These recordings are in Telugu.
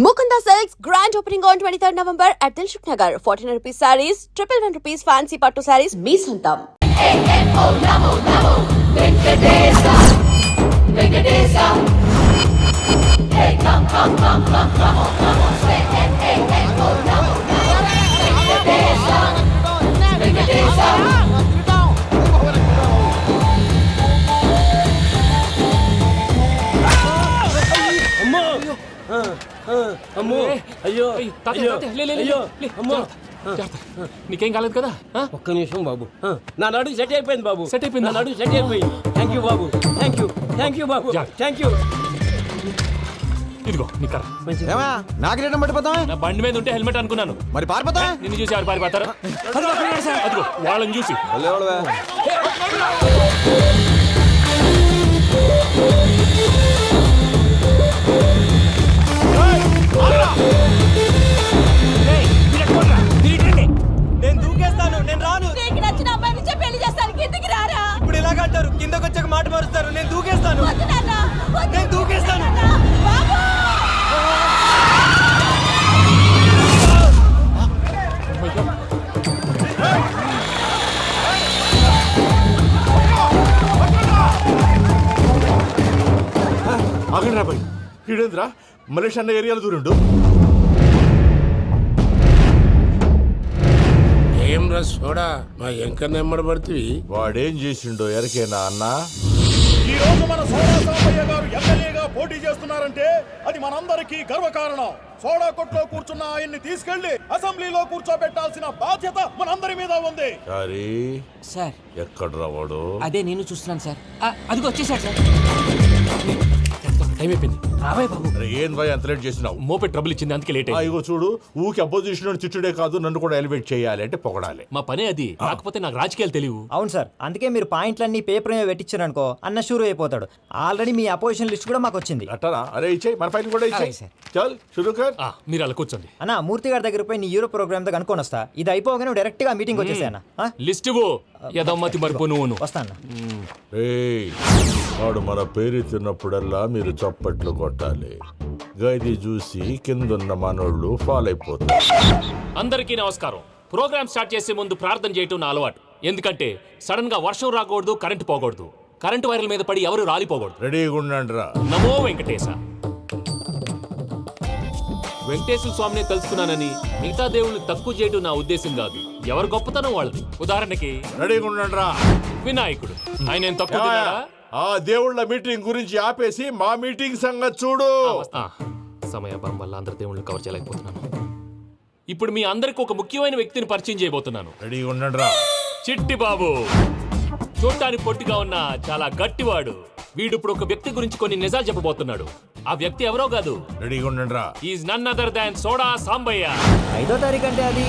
Mukunda Silks grand opening on 23rd November at Dilshuk Nagar. 1400 rupees sarees, 111 rupees fancy pattu sarees. Me Santam. Namo Namo Venkatesa Venkatesa. Hey come on say hey oh Namo Venkatesa Venkatesa. అమ్మో అయ్యో అయ్యో అమ్మో నీకేం కాలేదు కదా? ఒక్క నిమిషం బాబు, నా నడు సెట్ అయిపోయింది బాబు. సెట్ అయిపోయింది, నా నడు సెట్ అయిపోయింది. Thank you Babu, thank you Babu, thank you. ఇదిగో నీ కర్ర. నాకు రేటం పట్టిపోతాం. నా బండి మీద ఉంటే హెల్మెట్ అనుకున్నాను. మరి పారిపోతా. నిన్ను చూసి ఎవరు పారిపోతారు? అదిగో వాళ్ళని చూసి. నేను దూకేస్తాను, నేను రాను. నీకు నచ్చిన అమ్మాయి నుంచే పెళ్లి చేస్తాను, కిందకి రారా. ఇప్పుడు ఇలాగంటారు, కిందకి వచ్చాక మాట మారుస్తారు. నేను దూకేస్తాను, వద్దు నాన్న, వద్దు. నేను దూకేస్తాను. బాబు ఆగండి రాబాయ్, ఈడేంద్రా మలేషియా అన్న ఏరియాలో దూరిండు. ఏం రా సోడా, మా ఎంకన్న ఎమ్మడబడుతుంది. వాడేం చేసిండో ఎరకేనా అన్న? ఈ రోజు మన సోడా సాంబయ్య గారు ఎమ్మెల్యేగా పోటీ చేస్తున్నారంటే అది మనందరికీ గర్వకారణం. సోడా కొట్లో కూర్చున్న ఆయన్ని తీసుకెళ్లి అసెంబ్లీలో కూర్చోబెట్టాల్సిన బాధ్యత మనందరి మీద ఉంది. సారీ సార్, ఎక్కడ రావాడు? అదే నేను చూస్తున్నాను సార్. అదిగో వచ్చేసాడు సార్. టైం అయిపోయింది. రాబాయ్ బాబు. అరే ఏం భయ అంత లేట్ చేసినావు? మోపెట్ ట్రబుల్ ఇచ్చింది, అందుకే లేట్ అయింది. ఇగో చూడు, ఊకి అపోజిషన్ తిట్టుడే కాదు, నన్ను కూడా ఎలివేట్ చేయాలి అంటే పొగడాలి. మా పనే అది. కాకపోతే నాకు రాజకీయాలు తెలియవు. అవును సార్, అందుకే మీరు పాయింట్లన్నీ పేపర్ మీద పెట్టించారనుకో అన్న షూర్ అయిపోతాడు. ఆల్రెడీ మీ అపోజిషన్ లిస్ట్ కూడా మాకు వచ్చింది. అట్టనా? అరే ఇచ్చేయి, మన ఫైల్ కూడా ఇచ్చేయి. చల్ షురూ కర్. మీరు అలా కూర్చోండి. అన్న మూర్తి గారి దగ్గర పోయి నీ యూరో ప్రోగ్రామ్ దగ్గర అనుకోని వస్తా. ఇది అయిపోగానే డైరెక్ట్ గా మీటింగ్ వచ్చేసాను. లిస్ట్ ఇవ్వు. యదమ్మతి మరిపో నువ్వు. వస్తాను. ఏయ్, వాడు మన పేరు తిన్నప్పుడల్లా మీరు చప్పట్లు కొట్టాలి. గది చూసి కిందున్న మనోళ్ళు ఫాలో అయిపోతారు. అందరికీ నమస్కారం. ప్రోగ్రామ్ స్టార్ట్ చేసే ముందు ప్రార్థన చేయటం నా అలవాటు. ఎందుకంటే సడన్ గా వర్షం రాకూడదు, కరెంటు పోకూడదు, కరెంటు వైర్ల మీద పడి ఎవరు రాలిపోకూడదు. రెడీగా ఉండండి రా. నమో వెంకటేశ. వెంకటేశ్వర స్వామిని తెలుసుకున్నానని మిగతా దేవుళ్ళు తక్కువ చేయడం నా ఉద్దేశం కాదు. ఎవరు గొప్పతనం వాళ్ళది. ఉదాహరణకి రెడీగా ఉండండి రా. వినాయకుడు, ఆయన ఏం తక్కువ తిన్నాడా? ఆ దేవుళ్ళ మీటింగ్ గురించి ఆపేసి మా మీటింగ్ సంగతి చూడు. సమయాభావం వల్ల అందరి దేవుళ్ళని కవర్ చేయలేకపోతున్నాను. ఇప్పుడు మీ అందరికి ఒక ముఖ్యమైన వ్యక్తిని పరిచయం చేయబోతున్నాను. రెడీగా ఉండండి రా. చిట్టి బాబు. చూడటానికి పొట్టిగా ఉన్న చాలా గట్టివాడు. వీడు ఇప్పుడు ఒక వ్యక్తి గురించి కొన్ని నిజాలు చెప్పబోతున్నాడు. ఆ వ్యక్తి ఎవరో కాదు. రెడీగా ఉండండి రా. Is none other than soda Sambayya. 5వ తారీఖు అంటే అది.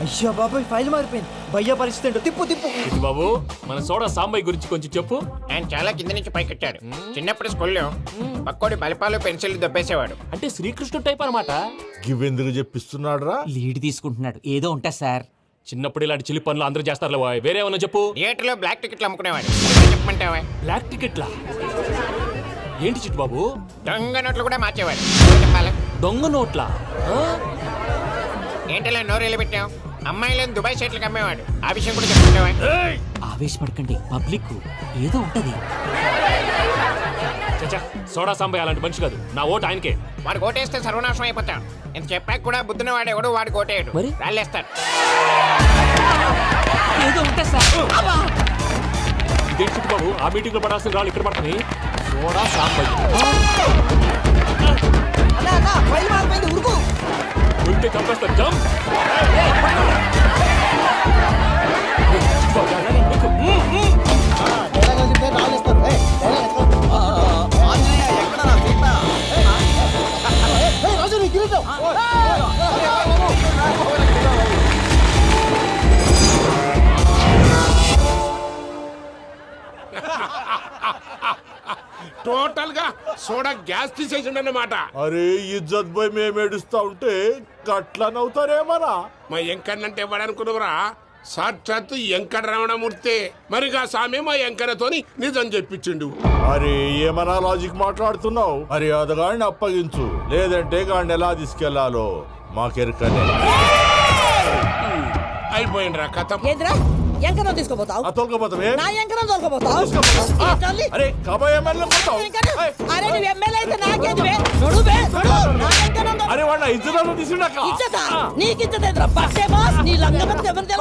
అయ్యో బాబాయ్, ఫైల్ మారిపోయింది. భయ్య పరిస్థితి తిప్పు. చిట్టి బాబు, మన సోడా సాంబయ్య గురించి కొంచెం చెప్పు. ఆయన చాలా కింద నుంచి పైకెట్టాడు. చిన్నప్పుడు స్కూల్లో పక్కోడి బలిపాలు పెన్సిల్ దొబ్బేసేవాడు. అంటే శ్రీకృష్ణుడు టైప్ అనమాట. గివెందుకు చెప్పిస్తున్నాడు రా? లీడ్ తీసుకుంటున్నాడు, ఏదో ఉంటా సార్. చిన్నప్పుడు ఇలాంటి చిలి పనులు అందరూ చేస్తారు. వేరే ఏమన్నా చెప్పు. థియేటర్లో బ్లాక్ టికెట్లు అమ్ముకునేవాడు. చెప్పమంటావా? బ్లాక్ టికెట్లా? ఏంటి చిట్టు బాబు? దొంగ నోట్లు కూడా మార్చేవాడు. చెప్పాలా? దొంగ నోట్లా? ఏంటలా నోరేళ్ళు పెట్టావు? అమ్మాయిలను దుబాయ్ షర్ట్లకు అమ్మేవాడు. ఆ విషయం కూడా చెప్పుకుంటావా? ఆవేశపడకండి, పబ్లిక్ ఏదో ఉంటది. చచ్చా, సోడా సాంబయ్య అలాంటి మనిషి కాదు. నా ఓటు ఆయనకే. వాడు ఓటేస్తే సర్వనాశనం అయిపోతాడు. నేను చెప్పాక కూడా బుద్ధిన వాడు ఎవడు వాడు ఓటేయడు. మరి? రాళ్ళేస్తాడు. ఏదో ఉంటా సార్. ఇదేంటి చిట్టు బాబు, ఆ మీటింగ్ లో పడాల్సిన రాళ్ళు ఇక్కడ పడుతున్నాయి. సోడా సాంబయ్య ఉంటే చంపేస్తారు. జంప్. టోటల్ గా సోడా గ్యాస్ తీసేసిండు అన్నమాట. అరే ఇజ్జత్ పోయి మేము ఏడుస్తా ఉంటే గట్లా నవ్వుతారేమరా? మా ఎంకన్నంటే ఎవడనుకున్నావురా? సాక్షాత్తు వెంకటరమణమూర్తే మరిగా సామె మా వెంకన్నతోని నిజం చెప్పించిండు. అరే ఏమన్నా లాజిక్ మాట్లాడుతున్నావు? మరి అదగాడిని అప్పగించు, లేదంటే గాడిని ఎలా తీసుకెళ్లాలో మాకెరకనే. అయిపోయిండ్రా కథ. ఏంద్రా ఎంకరం తీసుకోపోతావు? తోలుకపోతావే? నా ఎంకరం తోలుకోపోతావు? అరే కాబోయే ఎమ్మెల్యే కొడతావు. అరే నువ్వు ఎమ్మెల్యే అయితే నాకేంది బే? నడు బే, నడు. నా ఎంకరం తోలు- అరే వాడిన ఇద్దరు తీసుకున్నాక ఇచ్చతా? నీకు ఇచ్చదేంద్రా? బస్సే బాస్, నీ లంగమతి ఎవరిది?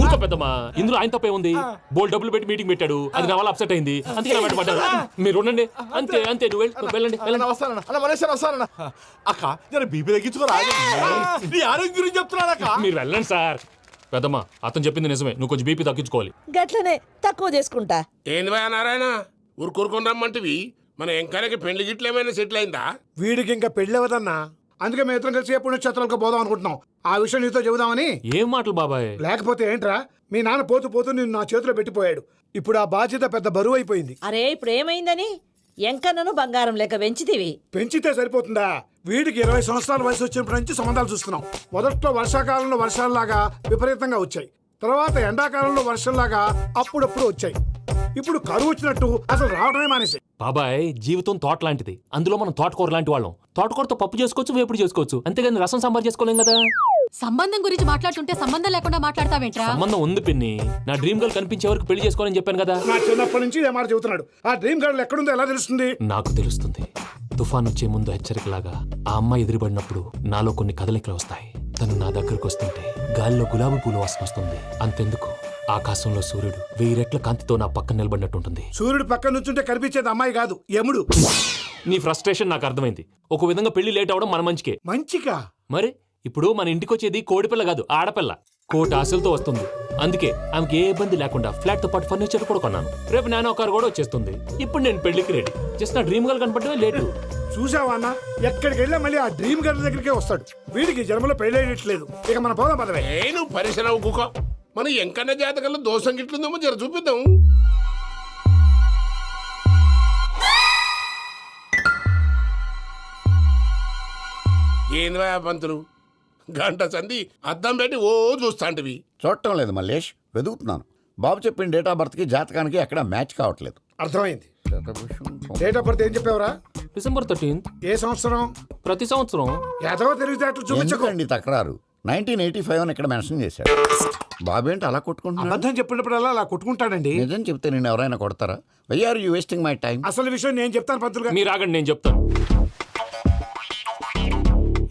ఊరుకో పెద్దమ్మా, ఇందులో ఆయన తప్పే ఉంది. బోల్ డబ్బులు పెట్టి మీటింగ్ పెట్టాడు, అది నా వల్ల అప్సెట్ అయింది, అందుకే నా వెంట పడ్డారు. మీరు ఉండండి, అంతే అంతే, నువ్వు వెళ్ళండి వెళ్ళండి. వస్తానన్నా అలా మలేషియా వస్తానన్నా. అక్క జర బీపీ తగ్గించుకోరా. నీ ఆరోగ్యం గురించి చెప్తున్నాను అక్క. మీరు వెళ్ళండి సార్. పెద్దమ్మా, అతను చెప్పింది నిజమే, నువ్వు కొంచెం బీపీ తగ్గించుకోవాలి. గట్లనే తక్కువ చేసుకుంటా. ఏంది భయ నారాయణ ఊరుకూరుకొని రమ్మంటివి? మన వెంకన్నకి పెళ్లి గిట్లు ఏమైనా సెటిల్ అయిందా? వీడికి ఇంకా పెళ్ళి అవ్వదన్నా. అందుకే మేము ఇద్దరం కలిసి పుణ్యక్షేత్రాలకు పోదాం అనుకుంటున్నాం. ఆ విషయం నీతో చెబుదామని. ఏం మాటలు బాబాయ్? లేకపోతే ఏంట్రా, మీ నాన్న పోతూ పోతూ నిన్ను నా చేతిలో పెట్టిపోయాడు. ఇప్పుడు ఆ బాధ్యత పెద్ద బరువు అయిపోయింది. అరే ఇప్పుడు ఏమైందని? ఎంకన్నను బంగారం లెక్క పెంచితివి. పెంచితే సరిపోతుందా? వీడికి 20 సంవత్సరాల వయసు వచ్చినప్పటి నుంచి సంబంధాలు చూస్తున్నాం. మొదట్లో వర్షాకాలంలో వర్షాలలాగా విపరీతంగా వచ్చాయి, తర్వాత ఎండాకాలంలో వర్షంలాగా అప్పుడప్పుడు వచ్చాయి. ఇప్పుడు కరువు వచ్చినట్టు అసలు రావడమే మానేసి. బాబాయ్, జీవితం తోట లాంటిది, అందులో మనం తోటకూర లాంటి వాళ్ళం. తోటకూరతో పప్పు చేసుకోవచ్చు, వేపుడు చేసుకోవచ్చు, అంతేగాని రసం సాంబార్ చేసుకోలేం కదా. సంబంధం గురించి మాట్లాడుతుంటే సంబంధం లేకుండా మాట్లాడతావేంట్రా? సంబంధం ఉంది పిన్ని, నా డ్రీమ్ గర్ల్ కనిపించే వరకు పెళ్లి చేసుకోవాలని చెప్పాను కదా. నా చిన్నప్పటి నుంచి ఏ మాట చెబుతున్నాడు. ఆ డ్రీమ్ గర్ల్ ఎక్కడుందో ఎలా తెలుస్తుంది? నాకు తెలుస్తుంది. తుఫాన్ వచ్చే ముందు హెచ్చరికలాగా ఆ అమ్మాయి ఎదురుపడినప్పుడు నాలో కొన్ని కదలికలు వస్తాయి. తను నా దగ్గరకు వస్తుంటే గాలిలో గులాబీ పూలు వాసన వస్తుంది. అంతెందుకు, ఆకాశంలో సూర్యుడు 1000 రెట్ల కాంతితో నా పక్కన నిలబడినట్టుంటుంది. సూర్యుడు పక్కన నుంచుంటే కనిపించేది అమ్మాయి కాదు, యముడు. నీ ఫ్రస్ట్రేషన్ నాకు అర్థమైంది. ఒక విధంగా పెళ్లి లేట్ అవడం మన మంచికే. మంచిగా? మరి ఇప్పుడు మన ఇంటికి వచ్చేది కోడిపిల్ల కాదు, ఆడపిల్ల. కోటి ఆశలతో వస్తుంది. అందుకే ఆమెకి ఏ ఇబ్బంది లేకుండా ఫ్లాట్ తో పాటు ఫర్నిచర్ కూడా కొన్నాను. రేపు నానో కారు కూడా వచ్చేస్తుంది. ఇప్పుడు నేను పెళ్లికి రెడీ. జస్ట్ నా డ్రీమ్ గర్ల్ కనపడమే లేటు. చూసావా అన్న, ఎక్కడికి వెళ్ళా మళ్ళీ ఆ డ్రీమ్ గర్ల్ దగ్గరికే వస్తాడు. వీడికి జన్మలో పెళ్ళేయట్లేదు. ఇక మన పోదాం పదవే. నేను పరిశ్రమ కుక మన వెంకన్న జాతకంలో దోషం గిట్లుందేమో జర చూపిద్దాం. ఏంది భయ పంతులు, గంట సంధి అద్దం పెట్టి ఓ చూస్తాంటివి? చూడటం లేదు మల్లేష్, వెతుకుతున్నాను. బాబు చెప్పిన డేట్ ఆఫ్ బర్త్కి జాతకానికి ఎక్కడ మ్యాచ్ కావట్లేదు. అర్థమైంది. డేట్ ఆఫ్ బర్త్ ఏం చెప్పావురా? December 13th. ఏ సంవత్సరం? ప్రతి సంవత్సరం. ఎదవ తెలివితే అట్లు చూపించకండి. ఎందుకండి తక్రారు? 1985 అని ఇక్కడ మెన్షన్ చేశాడు. బాబు ఏంటి అలా కొట్టుకుంటున్నాడు? అబద్ధం చెప్పినప్పుడల్లా అలా కొట్టుకుంటాడండి. నిజం చెప్తే నేను ఎవరైనా కొడతారా? Why are you wasting my time? అసలు విషయం నేను చెప్తాను పంతులు గారు. మీరు ఆగండి, నేను చెప్తాను.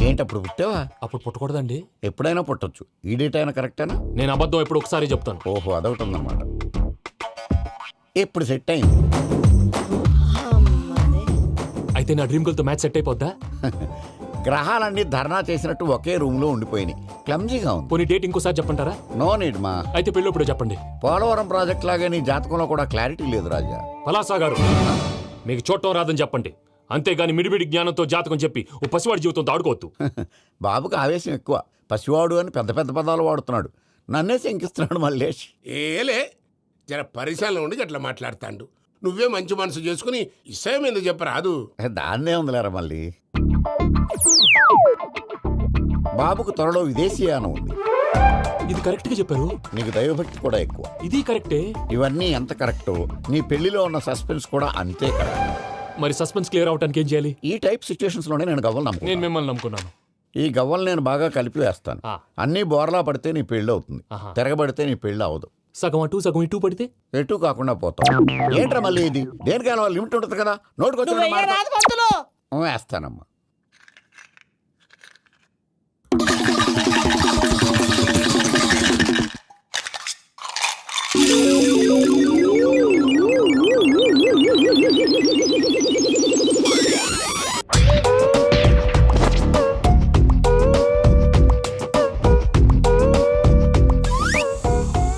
ఏంటి అప్పుడు పుట్టావా? అప్పుడు పుట్టకూడదండి. ఎప్పుడైనా పుట్టొచ్చు. ఈ డేట్ అయినా కరెక్టేనా? నేను అబద్ధం ఎప్పుడు ఒకసారి చెప్తాను. ఓహో, అదొకటి ఉందన్నమాట. ఇప్పుడు సెట్ అయింది. అయితే నా డ్రీమ్ గర్ల్ తో మ్యాచ్ సెట్ అయిపోద్దా? గ్రహాలన్నీ ధర్నా చేసినట్టు ఒకే రూమ్ లో ఉండిపోయినాయి. క్లమ్జీగా ఉంది. పోనీ డేట్ ఇంకోసారి చెప్పంటారా? నో నీడ్ మా. అయితే పెళ్ళప్పుడు చెప్పండి. పోలవరం ప్రాజెక్ట్ లాగే నీ జాతకంలో కూడా క్లారిటీ లేదు రాజా. పలాసా గారు, మీకు చూడటం రాదని చెప్పండి, అంతేగాని మిడిమిడి జ్ఞానంతో జాతకం చెప్పి ఓ పసివాడి జీవితంతో ఆడుకోవద్దు. బాబుకి ఆవేశం ఎక్కువ. పసివాడు అని పెద్ద పెద్ద పదాలు వాడుతున్నాడు. నన్నే శంకిస్తున్నాడు మల్లేష్. ఏలే, జర పరిశ్రమలో ఉండి అట్లా మాట్లాడతాండు. నువ్వే మంచి మనసు చేసుకుని ఇష్టం ఎందుకు చెప్పరాదు? దాన్నే ఉందిలేరా మళ్ళీ. బాబుకు త్వరలో విదేశీయానం ఉంది. ఇది కరెక్ట్ గా చెప్పారు. నీకు దైవభక్తి కూడా ఎక్కువ. ఇది కరెక్టే. ఇవన్నీ ఎంత కరెక్టో నీ పెళ్లిలో ఉన్న సస్పెన్స్ కూడా అంతే కరెక్ట్. మరి సస్పెన్స్ క్లియర్ అవడానికి ఏం చేయాలి? ఈ టైప్ సిచ్యువేషన్స్ లోనే నేను గవ్వలు నేను నమ్ముకున్నాను. మిమ్మల్ని నమ్ముకున్నాను. ఈ గవ్వలు నేను బాగా కలిపి వేస్తాను. అన్నీ బోర్లా పడితే నీ పెళ్లి అవుతుంది, తిరగబడితే నీ పెళ్లి అవదు. సగం అటు సగం ఇటు పడితే ఎటు కాకుండా పోతాం. ఏంట్రా మళ్ళీ ఇది? దేనికైనా లిమిట్ ఉంటుంది కదా. నోటుకొచ్చిన నువ్వు వెయ్యరాదు పంతులు. వేస్తానమ్మా.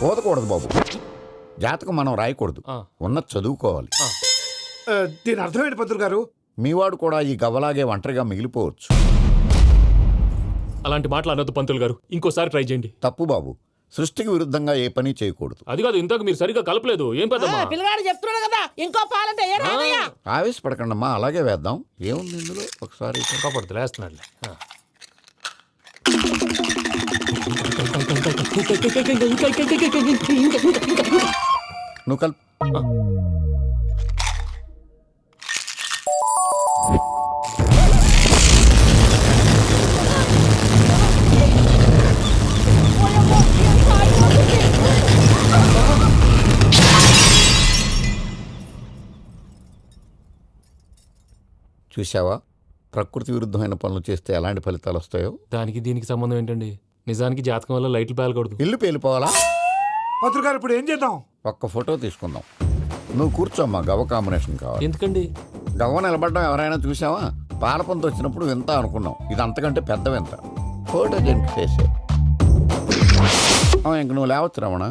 పోదకూడదు బాబు. జాతకం మనం రాయకూడదు, ఉన్నది చదువుకోవాలి. దీని అర్థమైంది పంతులు గారు. మీవాడు కూడా ఈ గవ్వలాగే ఒంటరిగా మిగిలిపోవచ్చు. అలాంటి మాటలు అనొద్దు పంతులు గారు, ఇంకోసారి ట్రై చేయండి. తప్పు బాబు. సృష్టికి విరుద్ధంగా ఏ పని చేయకూడదు. అది కాదు, ఇంతకు మీరు సరిగా కలపలేదు. ఏం పెద్దమ్మా? పిల్లగాడు చెప్తున్నాడు కదా, ఇంకో పాలంటే ఏ రాదయ్యా. ఆవేశపడకండమ్మా, అలాగే వేద్దాం. ఏముంది ఇందులో? ఒకసారి కాపాడుతు లేస్తున్నాడులే. నువ్వు కల్ చూసావా ప్రకృతి విరుద్ధమైన పనులు చేస్తే ఎలాంటి ఫలితాలు వస్తాయో. దానికి దీనికి సంబంధం ఏంటండి? నిజానికి జాతకం వల్ల లైట్లు పేలకూడదు. ఇల్లు పేలిపోవాలా? పత్రికారు ఇప్పుడు ఏం చేద్దాం? ఒక్క ఫోటో తీసుకుందాం. నువ్వు కూర్చోమ్మా, గవ్వ కాంబినేషన్ కావాలి. ఎందుకండి? గవ్వ నిలబడడం ఎవరైనా చూసావా? పాలపంత వచ్చినప్పుడు వింత అనుకున్నాం, ఇది అంతకంటే పెద్ద వింత. ఫోటో జెంట్ చేసే ఇంక నువ్వు లేవచ్చు రమణ.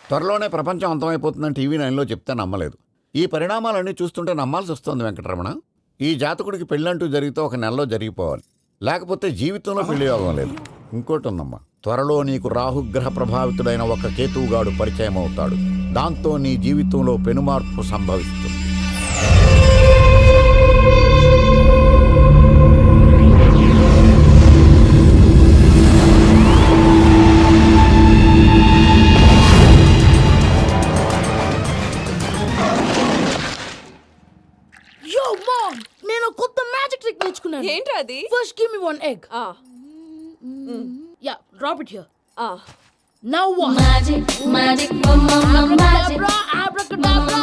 త్వరలోనే ప్రపంచం అంతమైపోతుందని టీవీ 9లో చెప్తే నమ్మలేదు. ఈ పరిణామాలన్నీ చూస్తుంటే నమ్మాల్సి వస్తుంది వెంకటరమణ. ఈ జాతకుడికి పెళ్ళంటూ జరిగితే ఒక నెలలో జరిగిపోవాలి, లేకపోతే జీవితంలో పెళ్లి యోగం లేదు. ఇంకోటి ఉందమ్మా, త్వరలో నీకు రాహుగ్రహ ప్రభావితుడైన ఒక కేతువుగాడు పరిచయం అవుతాడు. దాంతో నీ జీవితంలో పెనుమార్పు సంభవిస్తుంది. నేను కొత్త మ్యాజిక్ ట్రిక్ నేర్చుకున్నాను. ఏంట్రా అది? First give me one egg. Yeah, drop it here. Now what? Magic అబ్రాకడబ్రా, అబ్రాకడబ్రా.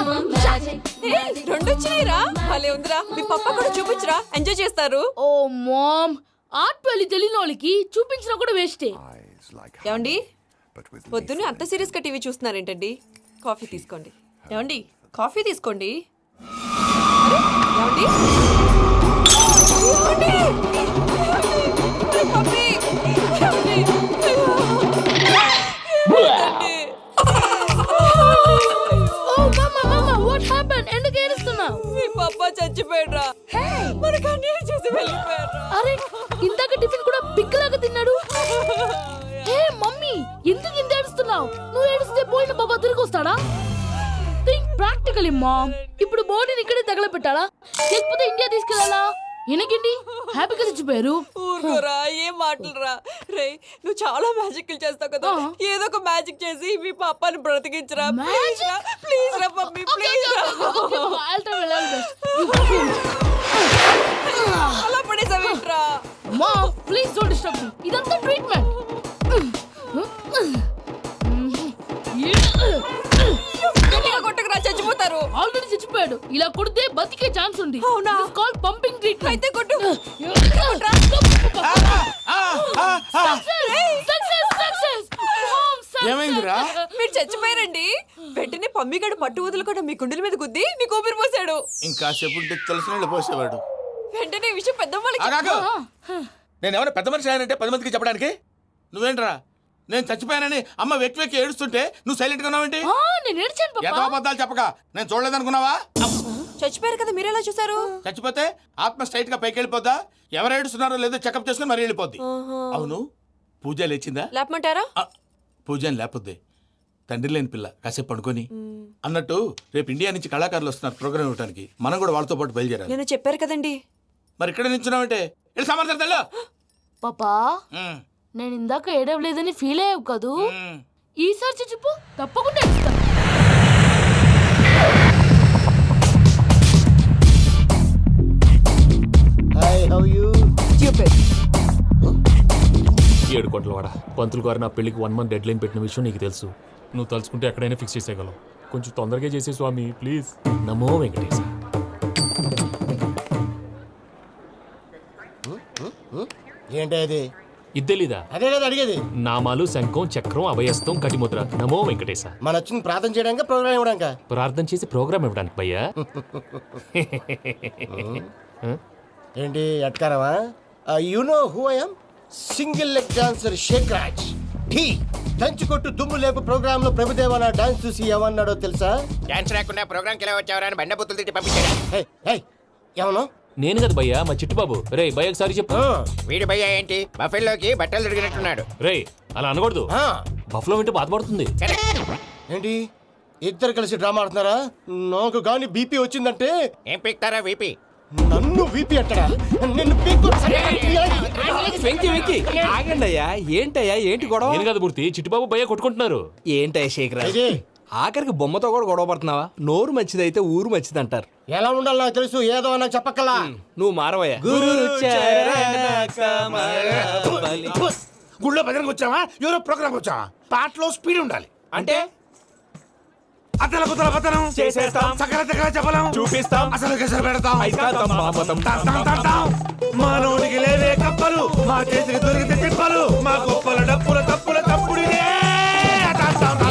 రెండు వచ్చినాయిరా. భలే ఉందిరా. మీ పప్ప కూడా చూపించరా, ఎంజాయ్ చేస్తారు. ఓ మామ్, ఆర్ట్ పెళ్లి తెలియని వాళ్ళకి చూపించినా కూడా వేస్టే. ఏమండి, పొద్దున్నే అంత సీరియస్ గా టీవీ చూస్తున్నారేంటండి? కాఫీ తీసుకోండి. ఏమండి, కాఫీ తీసుకోండి. ఏమండి? ఎందుకు ఏడుస్తున్నావు? మీ పప్ప చచ్చిపోయాడ్రా. మనకు అన్యాయం చేసి వెళ్ళిపోయాడ్రా. అరే, ఇందాక టిఫిన్ కూడా పిక్కలాగా తిన్నాడు. హే మమ్మీ, ఎందుకు ఇంత ఏడుస్తున్నావు? నువ్వు ఏడిస్తే పోయిన బాబా తిరిగి వస్తాడా? Think practically ma'am. ఇప్పుడు బాడీని ఇక్కడే తగలబెట్టాలా, లేకపోతే ఇండియా తీసుకెళ్లాలా? ఎనకండి హ్యాపీగా చచ్చిపోయారు. ఊరుకోరా, ఏం మాటలురా. రే, నువ్వు చాలా మ్యాజిక్ చేస్తావు కదా, ఏదో ఒక మ్యాజిక్ చేసి మీ పాపాని బ్రతికించరా. ప్లీజ్ రా మమ్మీ, ప్లీజ్ రా. అలా పడేసావేంట్రా? Mom please don't disturb me. ఇదంతా ట్రీట్మెంట్. కొట్టకరా, చచ్చిపోతారు. ఆల్రెడీ చచ్చిపోయాడు. ఇలా కొడితే బతికే ఛాన్స్ ఉంది. అవునా? It's called pumping treatment. అయితే కొట్టు. ఏమైందిరా? మీరు చచ్చిపోయారండి. వెంటనే పమ్మిగాడు పట్టు వదులుకుండా మీ గుండెల మీద గుద్ది మీకు ఊపిరి పోసాడు. ఇంకా చెప్పుంటే తెలిసిన పోసేవాడు. వెంటనే ఈ విషయం పెద్దవాళ్ళకి. నేను ఎవరైనా పెద్ద మనిషి ఆయనంటే 10 మందికి చెప్పడానికి. నువ్వేంట్రా, నేను చచ్చిపోయానని అమ్మ వెక్కి వెక్కి ఏడుస్తుంటే నువ్వు సైలెంట్ గా ఉన్నావేంటి? నేను ఏడ్చాను పాపా. ఎంతో అబద్ధాలు చెప్పక నేను చూడలేదనుకున్నావా? చచ్చిపోయారు కదా, మీరెలా చూసారు? చచ్చిపోతే ఆత్మ స్ట్రైట్ గా పైకి వెళ్ళిపోద్దా? ఎవరు ఏడుస్తున్నారో లేదో చెకప్ చేసుకుని మరీ వెళ్ళిపోద్ది. అవును, పూజ లేచిందా? లేపమంటారా? పూజ అని లేకపోద్ది. తండ్రి లేని పిల్ల, కాసేపు పడుకొని. అన్నట్టు రేపు ఇండియా నుంచి కళాకారులు వస్తున్నారు ప్రోగ్రామ్ ఇవ్వడానికి. మనం కూడా వాళ్ళతో పాటు బయలుదేరాలి. నేను చెప్పారు కదండి. మరి ఇక్కడ నిల్చున్నావంటే వెళ్ళి సమర్థతల్లో. పాపా, నేను ఇందాక ఏడవలేదని ఫీల్ అయ్యావు కదూ? ఈసారి చచ్చిపో, తప్పకుండా ఏడుస్తాను. ఏడు కోట్ల వాడ పంతులు గారు నా పెళ్లికి 1 month డెడ్ లైన్ పెట్టిన విషయం నీకు తెలుసు. నువ్వు తలుచుకుంటే ఎక్కడైనా ఫిక్స్ చేసేయగలవు. కొంచెం తొందరగా చేసే స్వామి ప్లీజ్. నమో వెంకటేశ. ఏంటి అది? ఇద్దెలీదా? అదే కదా అడిగేది. నామాలు, శంఖం, చక్రం, అభయస్తం, కటిముద్ర. నమో వెంకటేశ. మన వచ్చింది ప్రార్థన చేయడానికి, ప్రోగ్రామ్ ఇవ్వడానికి. ప్రార్థన చేసి ప్రోగ్రామ్ ఇవ్వడానికి భయ్యా. ఏంటి ఎట్కారమా? You know who I am? Single leg dancer Sheikh Raj. దంచుకొట్టు దుమ్ము లేపు ప్రోగ్రామ్ లో ప్రభుదేవ నా డాన్స్ చూసి ఏమన్నాడో తెలుసా? డాన్స్ రాకుండా ప్రోగ్రామ్ కి ఎలా వచ్చావరా అని బండ బుద్ధులు తిట్టి పంపించాడు. ఏమను? నేను కదా భయ్యా, మా చిట్టుబాబు. రే భయ్య ఒకసారి చెప్పు. వీడి భయ్య ఏంటి బఫెల్లోకి బట్టలు తిరిగినట్టున్నాడు. రే అలా అనకూడదు, బఫ్లో వింటే బాధపడుతుంది. ఏంటి ఇద్దరు కలిసి డ్రామా ఆడుతున్నారా? నాకు గాని బీపీ వచ్చిందంటే ఏం పీక్తారా వీపీ? నన్ను వీపీ అట్టడా నిన్ను పీక్కు వెంకి వెంకి ఆగండి అయ్యా ఏంటయ్యా ఏంటి గొడవ నేను కదా మూర్తి చిట్టుబాబు భయ్య కొట్టుకుంటున్నారు. ఏంటయ్యా శేఖర్ ఆఖరికి బొమ్మతో కూడా గొడవ పడుతున్నావా? నోరు మంచిదైతే ఊరు మంచిది అంటారు. ఎలా ఉండాలో నాకు తెలుసు, ఏదో నాకు చెప్పక్కలా. నువ్వు మారవయ్యా. గుళ్ళో భజనకు వచ్చావా ఎవరో ప్రోగ్రామ్ వచ్చావా? పాటలో స్పీడ్ ఉండాలి. అంటే అతల కుతల పతనం చేసేస్తాం, సకల దగ్గర చెప్పలేం, చూపిస్తాం, అసలు గసలు పెడతాం, అయితాం, బాపతం. మానవుడికి లేవే కప్పలు, మా చేతికి దొరికితే తిప్పలు, మా గొప్పల డప్పుల తప్పుల తప్పుడిదే.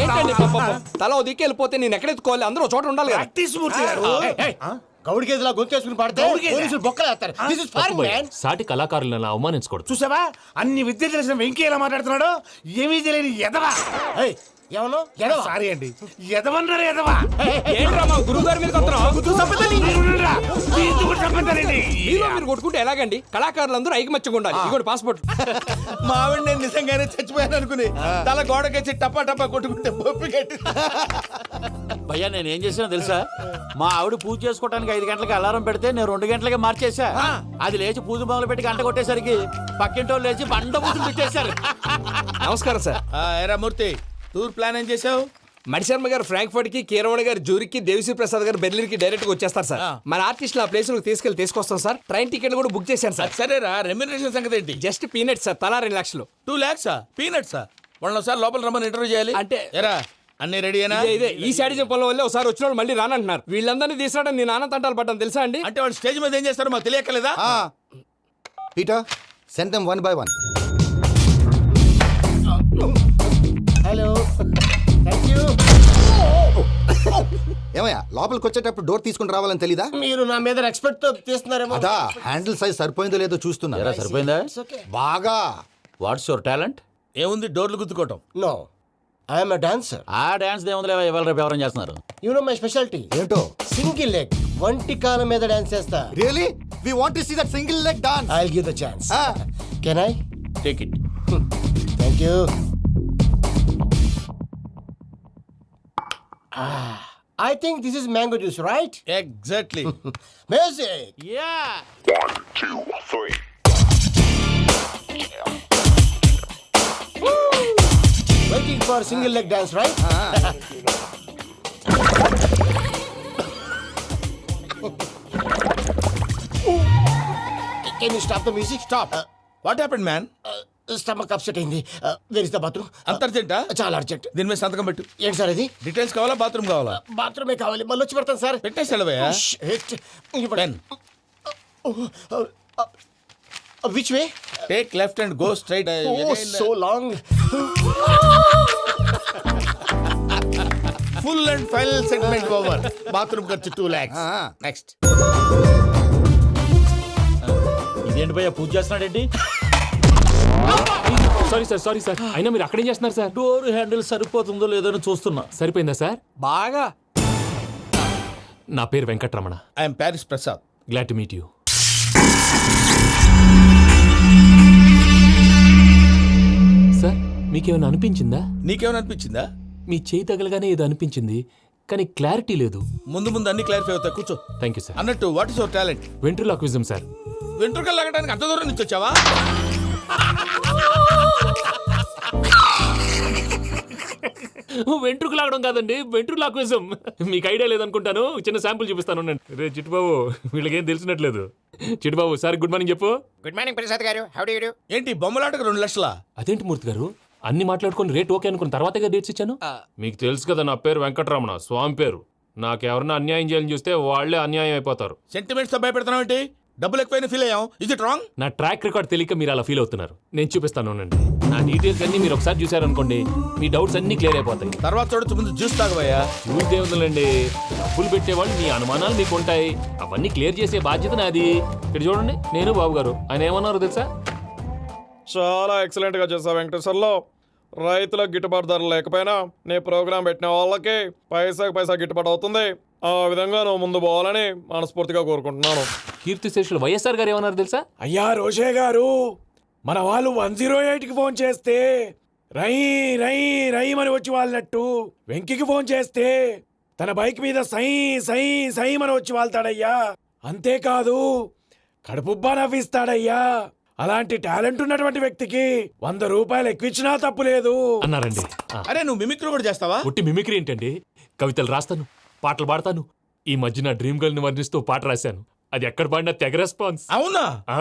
ఏంటండి పాపం? తల ఓ దిక్కు వెళ్ళిపోతే నేను ఎక్కడెత్తుకోవాలి? అందరూ ఒక చోట ఉండాలి కదా. ప్రాక్టీస్ మూర్తి గారు. గౌడి గేదెలా గొంతేసుకుని పాడితే పోలీసులు బొక్కలేస్తారు. This is foreign, man. సాటి కళాకారులను అలా అవమానించకూడదు. చూసావా అన్ని విద్య తెలిసిన వెంకీ ఎలా మాట్లాడుతున్నాడు? ఏమీ తెలియని ఎదవా. ఎవరు ఎడవ? సారీ అండి, ఎదవన్నారు ఎదవా. ఏంట్రా మా గురువు గారి మీద మీరు కొట్టుకుంటే ఎలాగండి? కళాకారులందరూ ఐకమత్యంగా ఉండాలి. ఇదిగోండి పాస్పోర్ట్. మా ఆవిడ నేను నిజంగానే చచ్చిపోయాను అనుకుని తల గోడకొచ్చి టపా టపా కొట్టుకుంటే పొప్పి కట్టి. భయ్యా నేను ఏం చేసినా తెలుసా? మా ఆవిడ పూజ చేసుకోవడానికి 5 గంటలకి అలారం పెడితే నేను 2 గంటలకే మార్చేసా. అది లేచి పూజ మొదలు పెట్టి గంట కొట్టేసరికి పక్కింటోళ్ళు లేచి బండ పూజలు పెట్టేశారు. నమస్కారం సార్. ఏరా మూర్తి, టూర్ ప్లాన్ ఏం చేసావు? మణిశర్మ గారు ఫ్రాంక్ఫర్ట్ కి, కీరవాణి గారు జూరిక్ కి, దేవిశ్రీ ప్రసాద్ గారు బెర్లిన్ కి డైరెక్ట్ గా వచ్చేస్తారు సార్. మన ఆర్టిస్ట్ ఆ ప్లేస్ తీసుకొస్తాం సార్. ట్రైన్ టికెట్ కూడా బుక్ చేశాను సార్. సరేరా, రెమ్యూనరేషన్ సంగతి ఏంటి? జస్ట్ పీనట్ సార్, తలా 2 లక్షలు. 2 lakhs పీనట్సా? వాళ్ళని ఒకసారి లోపల రమ్మని ఇంటర్వ్యూ చేయాలి. అంటే ఎరా అన్ని రెడీ అయినా? ఇదే ఈ శాడిజం పనుల వల్లే ఒకసారి వచ్చిన వాళ్ళు మళ్ళీ రానంటున్నారు. వీళ్ళందరినీ తీసుకురావడం నేను నాన్న తంటాలు పడ్డాను తెలుసా అండి? అంటే వాళ్ళు స్టేజ్ మీద ఏం చేస్తారో మాకు తెలియక్కలేదా? Peter, send them one by one. Hello, thank you. ఏమయ్యా లోపలికి వచ్చేటప్పుడు డోర్ తీసుకుని రావాలని తెలీదా? మీరు నా మీద ఎక్స్పెక్ట్ తో తీస్తున్నారేమో. అదా హ్యాండిల్ సైజ్ సరిపోయిందో లేదో చూస్తున్నా. సరిపోయిందా? బాగా. What's your talent? ఏముంది డోర్లు గుద్దుకోవటం. No, I'm a dancer. ఆ డాన్స్ దేవుందిలే, ఇవాళ రేపు ఎవరైనా చేస్తున్నారు. You know my speciality. ఏంటో? సింగిల్ లెగ్, వంటి కాలం మీద డాన్స్ చేస్తా. Really we want to see that single leg dance. I will give the chance. Can I? Take it. Thank you. I think this is mango juice, right? Exactly. Music. Yeah. 1, 2, 3. Waiting for single leg dance, right? Can you stop the music? Stop. What happened man? Stomach upset అయింది. Where is the bathroom? అంత అర్జెంటా? చాలా అర్జెంట్. దీని మీద సంతకం పెట్టు. ఏంటి సార్ ఇది? డీటెయిల్స్ కావాలా బాత్రూమ్ కావాలా? బాత్రూమే కావాలి, మళ్ళీ వచ్చి పెడతాను సార్. పెట్టేసి వెళ్ళవయ్యా. Pen. Which way? Take left and go straight. So long. Full and final segment over. Bathroom ఖర్చు 2 lakhs. నెక్స్ట్. ఇదేంటి భయ్యా పూజ చేస్తున్నాడేంటి? సారీ సార్ అయినా మీరు అక్కడేం చేస్తున్నారు సార్? డోర్ హ్యాండిల్ సరిపోతుందో లేదో అని చూస్తున్నా. సరిపోయిందా సార్? బాగా. నా పేరు Venkataramana. I'm Paris Prasad. Glad to meet you. Sir మీకేమైనా అనిపించిందా? నీకేమైనా అనిపించిందా? మీ చేయి తగలగానే ఏదో అనిపించింది, కానీ క్లారిటీ లేదు. ముందు అన్ని క్లారిఫై అవుతాయి, కూర్చో. Thank you sir. అన్నట్టు what is your talent? Ventriloquism sir. వెంట్రుకలు లాగడానికి అంత దూరం నుంచి వచ్చావా? వెంట్రుకు లాగడం కాదండి, వెంట్రులాక్విజం. మీకు ఐడియా లేదనుకుంటాను, చిన్న శాంపుల్ చూపిస్తాను. రే చిట్టుబాబు, వీళ్ళకేం తెలిసినట్లేదు. చిట్టుబాబు సార్ గుడ్ మార్నింగ్ చెప్పు. Good morning Prasad garu. How do you do? ఏంటి బొమ్మలాటకు 2 లక్షలా? అదేంటి మూర్తి గారు, అన్ని మాట్లాడుకొని రేట్ ఓకే అనుకున్న తర్వాతగా డేట్స్ ఇచ్చాను. మీకు తెలుసు కదా నా పేరు వెంకటరమణ, స్వామి పేరు. నాకెవరన్నా అన్యాయం చేయాలని చూస్తే వాళ్లే అన్యాయం అయిపోతారు. సెంటిమెంట్స్ తో భయపెడతావు ఏంటి? డబ్బులు ఎక్కువైనా ఫీల్ అయ్యాం. Is it wrong? నా ట్రాక్ రికార్డ్ తెలియక మీరు అలా ఫీల్ అవుతున్నారు. నేను చూపిస్తాను ఉండండి. నా డీటెయిల్స్ అన్ని మీరు ఒకసారి చూసారనుకోండి, మీ డౌట్స్ అన్ని క్లియర్ అయిపోతాయి. తర్వాత చూడొచ్చు, ముందు జ్యూస్ తాగబోయా. జ్యూస్ దేవుందండి, డబ్బులు పెట్టేవాళ్ళు మీ అనుమానాలు మీకు ఉంటాయి, అవన్నీ క్లియర్ చేసే బాధ్యత నాది. ఇక్కడ చూడండి, నేను బాబు గారు. ఆయన ఏమన్నారు తెలుసా? చాలా ఎక్సలెంట్ గా చేసావు వెంకటేశ్వర్లో. రైతులకు గిట్టుబాటు ధర లేకపోయినా నీ ప్రోగ్రాం పెట్టిన వాళ్ళకి పైసాకి పైసా గిట్టుబాటు అవుతుంది. ఆ విధంగా నువ్వు ముందు పోవాలని మనస్ఫూర్తిగా కోరుకుంటున్నాను. కీర్తిశేషులు వైఎస్ఆర్ గారు ఏమన్నారు తెలుసా? అయ్యా రోషే గారు, మన వాళ్ళు 108కి ఫోన్ చేస్తే రై రై రై అని వచ్చి వాళ్ళనట్టు, వెంకికి ఫోన్ చేస్తే తన బైక్ మీద సై సై సై అని వచ్చి వాళ్తాడయ్యా. అంతేకాదు కడుపుబ్బా నవ్విస్తాడయ్యా. అలాంటి టాలెంట్ ఉన్నటువంటి వ్యక్తికి 100 రూపాయలు ఎక్కువిచ్చినా తప్పు లేదు అన్నారండి. అరే నువ్వు మిమిక్రీ కూడా చేస్తావా? ఒట్టి మిమిక్రీ ఏంటండి? కవితలు రాస్తాను, పాటలు పాడతాను. ఈ మధ్య నా డ్రీమ్ గర్ల్ ని వర్ణిస్తూ పాట రాశాను. అది ఎక్కడ పాడినా తెగ రెస్పాన్స్. అవునా? ఆ,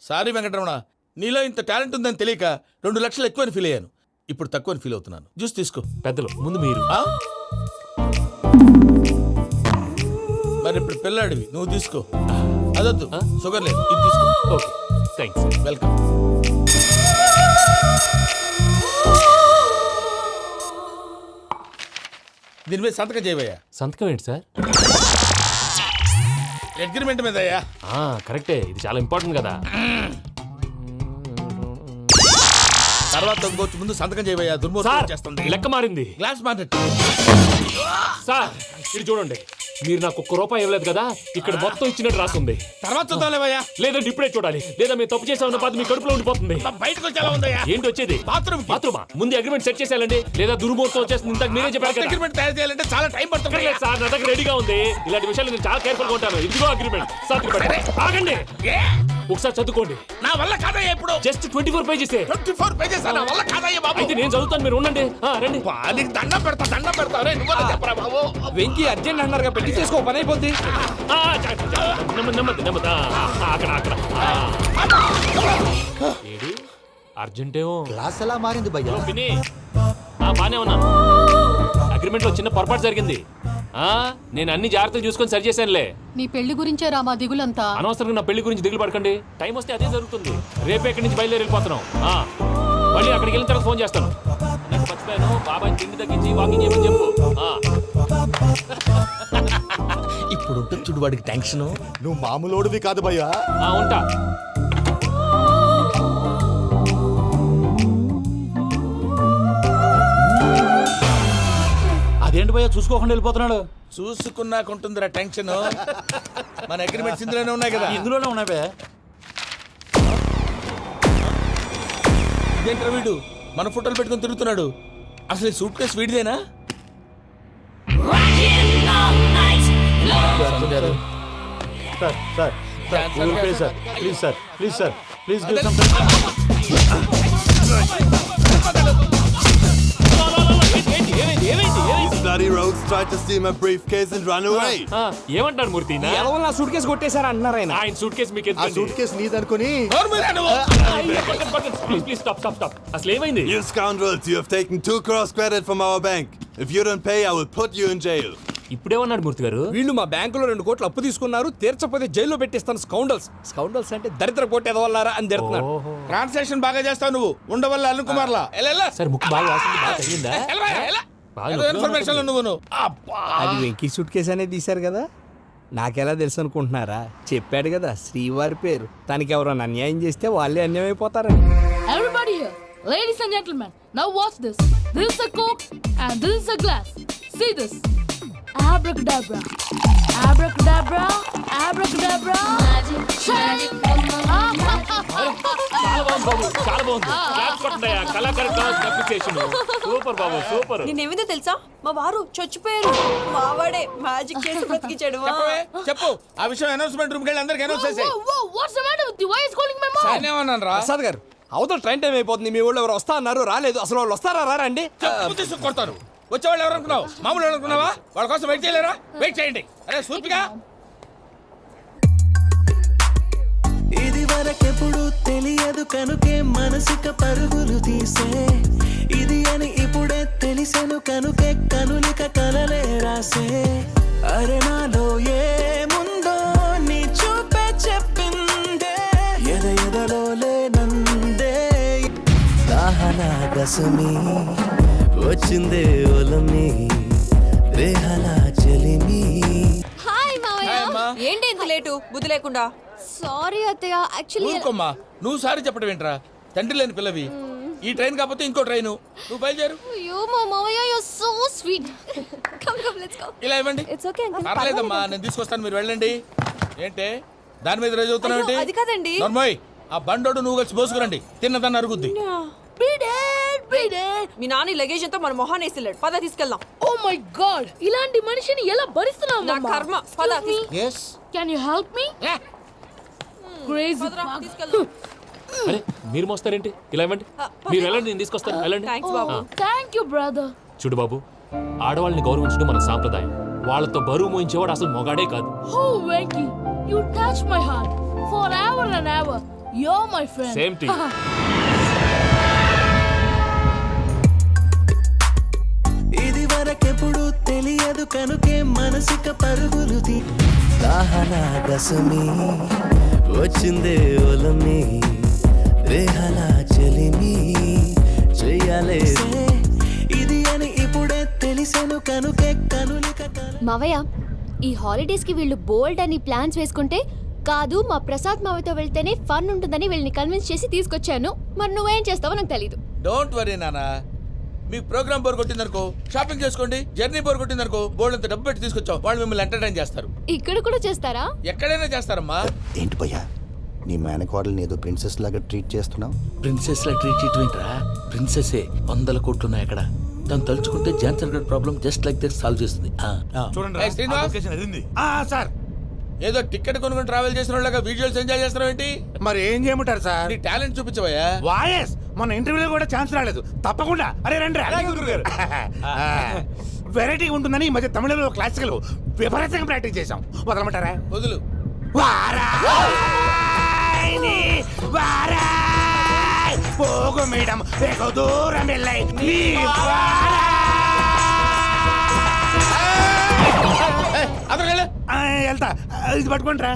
సారీ వెంకటరమణ, నీలో ఇంత టాలెంట్ ఉందని తెలియక 2 లక్షలు ఎక్కువని ఫీల్ అయ్యాను. ఇప్పుడు తక్కువని ఫీల్ అవుతున్నాను. జ్యూస్ తీసుకో. పెద్దలు ముందు మీరు. ఆ? మరి ఇప్పుడు పిల్లాడివి, నువ్వు తీసుకో. అదొద్దు, షుగర్ లేదు, ఇది తీసుకో. Okay, thanks. వెల్కమ్. దీని మీద సంతకం చేయవయ్యా. సంతకం ఏంటి సార్? అగ్రిమెంట్ మీద అయ్యా. కరెక్టే, ఇది చాలా ఇంపార్టెంట్ కదా. తర్వాత ఇంకొచ్చి ముందు సంతకం చేయవయ్యా. దుర్మోహం చేస్తుంది. లెక్క మారింది. Glass market. సార్ ఇది చూడండి, మీరు నాకు ₹1 ఇవ్వలేదు కదా, ఇక్కడ మొత్తం ఇచ్చినట్టు రాస్తుంది. తర్వాత చూద్దాంలేవయ్యా. లేదంటే ఇప్పుడే చూడాలి, లేదా మీరు తప్పు చేసామన్న బాధ మీ కడుపులో ఉండిపోతుంది. బయటకు వచ్చేలా ఉందయ్యా. ఏంటి వచ్చేది? బాత్రూమా? ముందు అగ్రిమెంట్ సెట్ చేసేయాలండి, లేదా దుర్మూర్తం వచ్చేస్తుంది. ఇంతకు మీరే చెప్పారు కదా. అగ్రిమెంట్ తయారు చేయాలంటే చాలా టైం పడుతుంది. లేదు సార్, నా దగ్గర రెడీగా ఉంది. ఇలాంటి విషయాలు నేను చాలా కేర్ఫుల్ గా ఉంటాను. ఇదిగో అగ్రిమెంట్. ఆగండి, ఒకసారి చదువుకోండి. నా వల్ల కాదయ్యా. ఇప్పుడు జస్ట్ 24 పేజెస్. 24 పేజెస్ నా వల్ల కాదయ్యా బాబు. అయితే నేను చదువుతాను, మీరు ఉండండి. రండి. నీకు దండం పెడతా. రే, నువ్వు చెప్పరా బాబు. వెంకీ అర్జెంట్ అన్నారుగా, పెళ్లి చేసుకో, పని అయిపోద్ది. నెమ్మది. అక్కడ ఏడి అర్జెంటేమో. క్లాస్ ఎలా మారింది భయ్యా? పిన్ని, బానే ఉన్నాను. అగ్రిమెంట్ లో చిన్న పొరపాటు జరిగింది. నేను అన్ని జాగ్రత్తలు చూసుకొని సరి చేశానులే. నీ పెళ్లి గురించే రామా దిగులంతా. అనవసరంగా నా పెళ్లి గురించి దిగులు పడకండి. టైం వస్తే అదే జరుగుతుంది. రేపే ఇక్కడి నుంచి బయలుదేరి వెళ్ళిపోతున్నాం. మళ్ళీ అక్కడికి వెళ్ళిన తర్వాత ఫోన్ చేస్తాను. నాకు మర్చిపోయాను, బాబాయ్ తిండి తగ్గించి వాకింగ్ చేయమని చెప్పు. ఇప్పుడు ఉంటుంది చూడు వాడికి టెన్షన్. నువ్వు మామూలోడివి కాదు భయ్యా. ఉంటా. అదేంటి భయ్యా చూసుకోకుండా వెళ్ళిపోతున్నాడు? చూసుకున్నాకుంటుందిరా టెన్షన్. మన అగ్రిమెంట్స్ ఇందులోనే ఉన్నాయి కదా. ఇందులోనే ఉన్నాయి బే. ఇదేంట్రా వీడు మన ఫోటోలు పెట్టుకొని తిరుగుతున్నాడు? అసలు ఈ సూట్ కేసు వీడిదేనా? ప్లీజ్ ఏమంటారు మూర్తి? నా సూట్ కేసు కొట్టేశారు అంటున్నారు ఆయన. ఆయన సూట్ కేసు మీకు ఆ సూట్ కేసు నీదనుకుని ప్లీజ్ స్టాప్. అసలు ఏమైంది? You scoundrels, you have taken 2 crores credit from our bank. If you don't pay, I will put you in jail. ఇప్పుడేమన్నాడు మూర్తి గారు? వీళ్ళు మా బ్యాంకులో 2 కోట్లు అప్పు తీసుకున్నారు, తీర్చపోతే జైల్లో పెట్టిస్తాను. స్కౌండల్స్ అంటే దరిద్ర కొట్టేదవల్లారా అని తిడుతున్నారు. ట్రాన్సాక్షన్ బాగా చేస్తావు నువ్వు. ఉండవల్ల అల్లు కుమార్లా. సార్ ముక్కు బాగా వాసింది, బాగా తగ్గిందా? ఇన్ఫర్మేషన్ నువ్వు. అది వెంకీ సూట్ కేసు అనేది తీశారు కదా, నాకెలా తెలుసు అనుకుంటున్నారా? చెప్పాడు కదా శ్రీవారి పేరు. తనకి ఎవరైనా అన్యాయం చేస్తే వాళ్ళే అన్యాయం అయిపోతారని. Everybody here, ladies and gentlemen, now watch this. This is a coke and this is a glass. See this. Abracadabra. Abracadabra. Abracadabra. Magic. చాలా బాగుంది. క్లాప్స్ కొట్టండియా. కళాకారు అప్రిసియేషన్. సూపర్ బాబు, సూపర్. నేనేమిందో తెలుసా, మా వారు చచ్చిపోయారు. మావాడే మ్యాజిక్ చేసి బ్రతికించాడు. చెప్పు ఆ విషయం. అనౌన్స్మెంట్ రూమ్ కి వెళ్ళి అందరికి అనౌన్స్ చేసేయ్. What's the matter with you? Why is calling my mom? నేనేమన్నాను రా? ప్రసాద్ గారు, అవతల ట్రైన్ టైం అయిపోతుంది. మీ వాళ్ళు ఎవరు వస్తా అన్నారు, రాలేదు. అసలు వాళ్ళు వస్తారా రారా అండి? కొడతారు. వచ్చేవాళ్ళు ఎవరు అనుకున్నావు? మామూలు అనుకున్నావా? వాళ్ళ కోసం వెయిట్ చేయలేరా? వెయిట్ చేయండి. అరే సూపిగా. ఇది వరకెప్పుడు తెలియదు కనుకే మనసుక పరుగులు తీసే, ఇది అని ఇప్పుడే తెలిసెను కనుకే కనులిక కలలే రాసే. అరే నాలో ఏముందో నీ చూపే చెప్పిందే, ఎదలో లేనందే. దాహనా గసుమి వచ్చిందే ఒలమి, రేహలా చెలిమి. హాయ్ మావయ్య. ఏంటి ఇంత లేటు, బుద్ధి లేకుండా? సారీ అత్తయ్య, యాక్చువల్లీ ఊరుకోమ్మా. నువ్వు సారీ చెప్పడం ఏంట్రా? తండ్రి లేని పిల్లవి. ఈ ట్రైన్ కాకపోతే ఇంకో ట్రైన్. నువ్వు బయలుదేరు. అయ్యో మా మావయ్య, you are so sweet. Come let's go. ఇలా ఇవ్వండి. It's okay uncle. పర్లేదమ్మా, నేను తీసుకొస్తాను, మీరు వెళ్ళండి. ఏంటే దాని మీద రోజు అవుతున్నావు? అది కాదండి. నర్మోయ్, ఆ బండోడు నువ్వు కలిసి పోసుకురండి. తిన్నదాన్ని అరుగుద్ది. Beat it. మీ నాన్న లగేజ్ అంతా మన మొహాన్ని వేసిల్లాడు. పద తీసుకెళ్దాం. Oh మై గాడ్, ఇలాంటి మనిషిని ఎలా భరిస్తున్నావు? నా కర్మ. పద, can you help me? Crazy. అరే మీరు మోస్తారేంటి? ఇలా ఇవ్వండి. మీరు వెళ్ళండి, నేను తీసుకొస్తాను. వెళ్ళండి. Thank you brother. చూడు బాబు, ఆడవాళ్ళని గౌరవించడం మన సాంప్రదాయం. వాళ్ళతో బరువు మోయించేవాడు అసలు మొగాడే కాదు. Oh Venki, you touch my heart forever and ever. You're my friend. Same to you. ఇది వరకెప్పుడు తెలియదు కనుకే మనసుక పరుగులు దాహనా దశమి వచ్చిందే ఒలమి రేహలా చెలిమి చెయ్యాలే ఇది అని ఇప్పుడే తెలిసెను కనుకే కనులిక మావయ్య, ఈ హాలిడేస్ కి వీళ్ళు బోల్డ్ అని ప్లాన్స్ వేసుకుంటే కాదు మా ప్రసాద్ మావయ్యతో వెళ్తేనే ఫన్ ఉంటుందని వీళ్ళని కన్విన్స్ చేసి తీసుకొచ్చాను. మరి నువ్వేం చేస్తావో నాకు తెలీదు. డోంట్ వరీ నానా, మీకు ప్రోగ్రామ్ బోర్ కొట్టిందనుకో షాపింగ్ చేసుకోండి. జర్నీ బోర్ కొట్టిందనుకో బోర్డు అంత డబ్బు పెట్టి తీసుకొచ్చాం. వాళ్ళు మిమ్మల్ని ఎంటర్టైన్ చేస్తారు. ఇక్కడ కూడా చేస్తారా? ఎక్కడైనా చేస్తారమ్మా. ఏంటి భయ్యా, నీ మేనకోడల్ని ఏదో ప్రిన్సెస్ లాగా ట్రీట్ చేస్తున్నావు? ప్రిన్సెస్ లా ట్రీట్ చేయటమేంట్రా? ప్రిన్సెసే 100 కోట్లు ఉన్నాయి అక్కడ. తను తలుచుకుంటే జాన్సన్ గడ్ problem just like that solve చేస్తుంది. ఏయ్ శ్రీనివాస్, సార్ ఏదో టికెట్ కొనుక్కొని ట్రావెల్ చేసిన వాళ్ళగా విజువల్స్ ఎంజాయ్ చేస్తున్నావు ఏంటి? మరి ఏం చేయమంటారు సార్? నీ టాలెంట్ చూపించవయ్యా. వాయస్ మన ఇంటర్వ్యూలో కూడా ఛాన్స్ రాలేదు. తప్పకుండా అరే రండి వెరైటీ ఉంటుందని ఈ మధ్య తమిళంలో క్లాసికల్ విపరీతంగా ప్రాక్టీస్ చేశాం. వదలమంటారా? వదులు. పోగు మేడం వెగు దూరం వెళ్ళై అతను వెళ్తా, ఇది పట్టుకుంటారా?